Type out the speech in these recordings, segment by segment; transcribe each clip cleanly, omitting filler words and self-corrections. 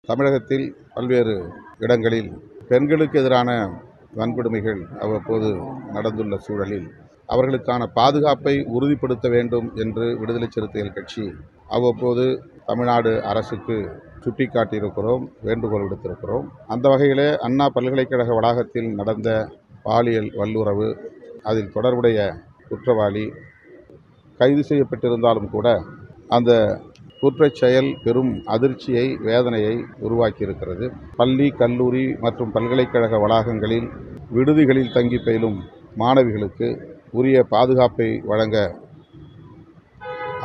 தமிழகத்தில் பல்வேறு இடங்களில் பெண்களுக்கு எதிரான வன்கொடுமைகள் அவ்வப்போது நடந்துள்ள சூழலில் அவர்களுக்கான பாதுகாப்பை உறுதிப்படுத்த வேண்டும் என்று விடுதலை சிறுத்தைகள் கட்சி அவ்வப்போது தமிழ்நாடு அரசுக்கு சுட்டிக்காட்டியிருக்கிறோம், வேண்டுகோள் விடுத்திருக்கிறோம். அந்த வகையிலே அண்ணா பல்கலைக்கழக வளாகத்தில் நடந்த பாலியல் வல்லுறவு, அதில் தொடர்புடைய குற்றவாளி கைது செய்யப்பட்டிருந்தாலும் கூட அந்த குற்றச் செயல் பெரும் அதிர்ச்சியை, வேதனையை உருவாக்கியிருக்கிறது. பள்ளி, கல்லூரி மற்றும் பல்கலைக்கழக வளாகங்களில் விடுதிகளில் தங்கி பயிலும் மாணவிகளுக்கு உரிய பாதுகாப்பை வழங்க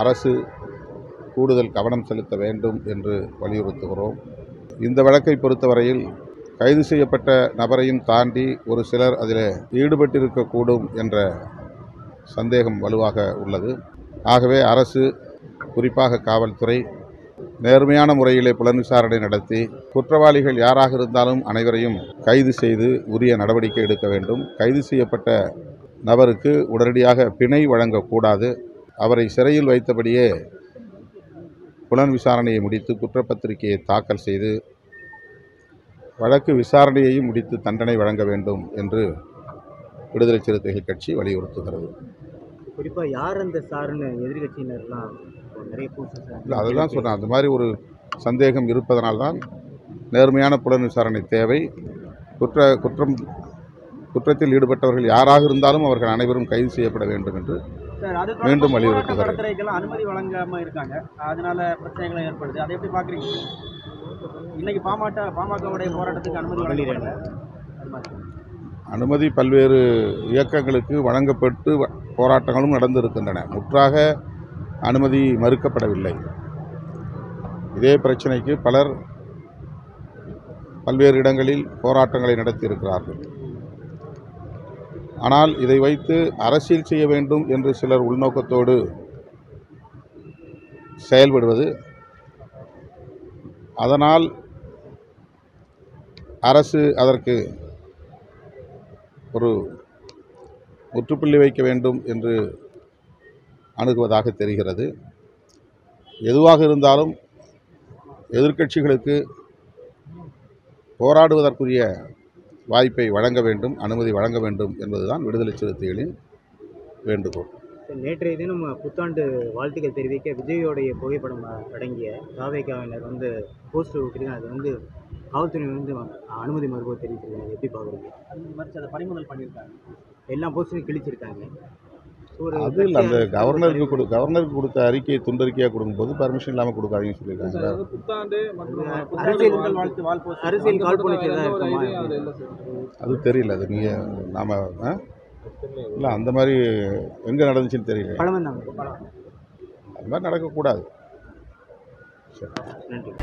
அரசு கூடுதல் கவனம் செலுத்த வேண்டும் என்று வலியுறுத்துகிறோம். இந்த வழக்கை பொறுத்தவரையில் கைது செய்யப்பட்ட நபரையும் தாண்டி ஒரு சிலர் அதில் ஈடுபட்டிருக்கக்கூடும் என்ற சந்தேகம் வலுவாக உள்ளது. ஆகவே அரசு, குறிப்பாக காவல்துறை நேர்மையான முறையிலே புலன் விசாரணை நடத்தி குற்றவாளிகள் யாராக இருந்தாலும் அனைவரையும் கைது செய்து உரிய நடவடிக்கை எடுக்க வேண்டும். கைது செய்யப்பட்ட நபருக்கு உடனடியாக பிணை வழங்கக்கூடாது. அவரை சிறையில் வைத்தபடியே புலன் விசாரணையை முடித்து குற்றப்பத்திரிகையை தாக்கல் செய்து வழக்கு விசாரணையையும் முடித்து தண்டனை வழங்க வேண்டும் என்று விடுதலை சிறுத்தைகள் கட்சி வலியுறுத்துகிறது. குறிப்பாக யார் அந்த சார்னு எதிர்கட்சியினர்லாம் நிறைய இல்லை, அதுதான் சொன்னேன். அந்த மாதிரி ஒரு சந்தேகம் இருப்பதனால்தான் நேர்மையான புலன் விசாரணை தேவை. குற்றத்தில் ஈடுபட்டவர்கள் யாராக இருந்தாலும் அவர்கள் அனைவரும் கைது செய்யப்பட வேண்டும் என்று மீண்டும் வலியுறுத்துகிறேன். அனுமதி வழங்காம இருக்காங்க, அதனால பிரச்சனைகள் ஏற்படுது. அதை எப்படி பார்க்குறீங்க? இன்னைக்கு பாமகவுடைய போராட்டத்துக்கு அனுமதி வழங்கல. அனுமதி பல்வேறு இயக்கங்களுக்கு வழங்கப்பட்டு போராட்டங்களும் நடந்திருக்கின்றன. முற்றாக அனுமதி மறுக்கப்படவில்லை. இதே பிரச்சனைக்கு பலர் பல்வேறு இடங்களில் போராட்டங்களை நடத்தியிருக்கிறார்கள். ஆனால் இதை வைத்து அரசியல் செய்ய வேண்டும் என்று சிலர் உள்நோக்கத்தோடு செயல்படுவது, அதனால் அரசு அதற்கு ஒரு முற்றுப்புள்ளி வைக்க வேண்டும் என்று அணுகுவதாக தெரிகிறது. எதுவாக இருந்தாலும் எதிர்க்கட்சிகளுக்கு போராடுவதற்குரிய வாய்ப்பை வழங்க வேண்டும், அனுமதி வழங்க வேண்டும் என்பதுதான் விடுதலை சிறுத்தைகளின் வேண்டுகோள். நேற்றைய தினம் புத்தாண்டு வாழ்த்துக்கள் தெரிவிக்க விஜயோடைய புகைப்படம் அடங்கிய தாவேக்காவினர் போஸ்டர் விட்டுருக்காங்க. அது காவல்துறை அனுமதி மறுபோது தெரிவிச்சிருக்காங்க. எப்படி பார்க்குறீங்க? அதை பறிமுதல் பண்ணியிருக்காங்க, எல்லா போஸ்டரையும் கிழிச்சிருக்காங்க. அது இல்லை, அந்த கவர்னருக்கு கொடுத்த அறிக்கையை துண்டறிக்கையாக கொடுக்கும்போது பர்மிஷன் இல்லாமல் கொடுக்காதீங்கன்னு சொல்லியிருக்காங்க. அது தெரியல. அது நீங்கள் நாம் இல்லை, அந்த மாதிரி எங்கே நடந்துச்சுன்னு தெரியல. அது மாதிரி நடக்கக்கூடாது. சரி, நன்றி.